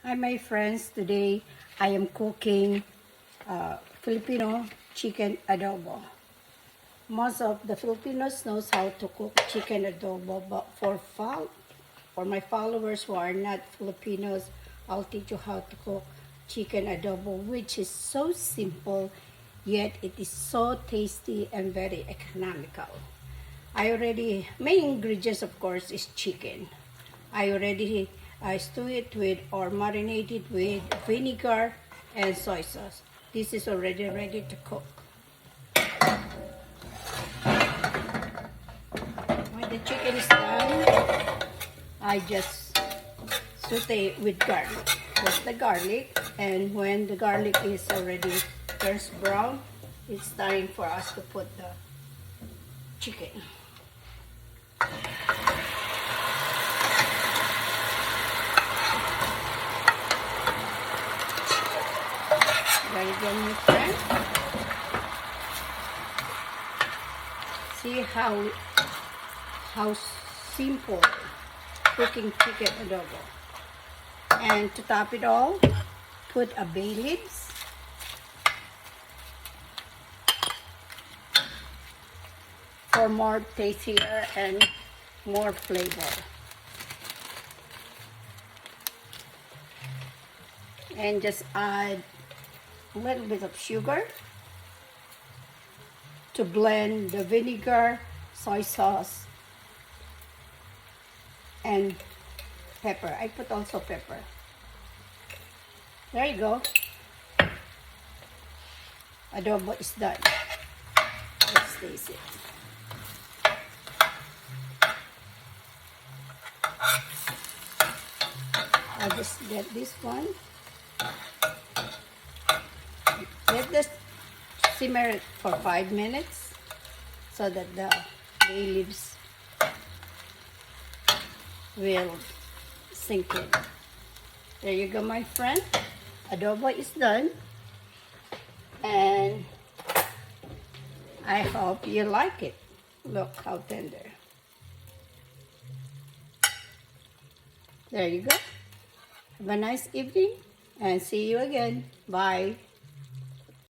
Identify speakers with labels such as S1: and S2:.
S1: Hi my friends, today I am cooking Filipino chicken adobo. Most of the Filipinos knows how to cook chicken adobo, but for my followers who are not Filipinos, I'll teach you how to cook chicken adobo, which is so simple, yet it is so tasty and very economical. Main ingredients of course is chicken. I stew it with or marinate it with vinegar and soy sauce. This is already ready to cook. When the chicken is done, I just saute with garlic. Just the garlic, and when the garlic is already turns brown, it's time for us to put the chicken. There you go, my friend. See how simple cooking chicken adobo. And to top it all, put a bay leaves, for more tastier and more flavor. And just add a little bit of sugar to blend the vinegar, soy sauce, and pepper. I put also pepper. There you go. Adobo is done. Let's taste it. I'll just get this one. Let this simmer for 5 minutes so that the bay leaves will sink in. There you go, my friend. Adobo is done. And I hope you like it. Look how tender. There you go. Have a nice evening and see you again. Bye.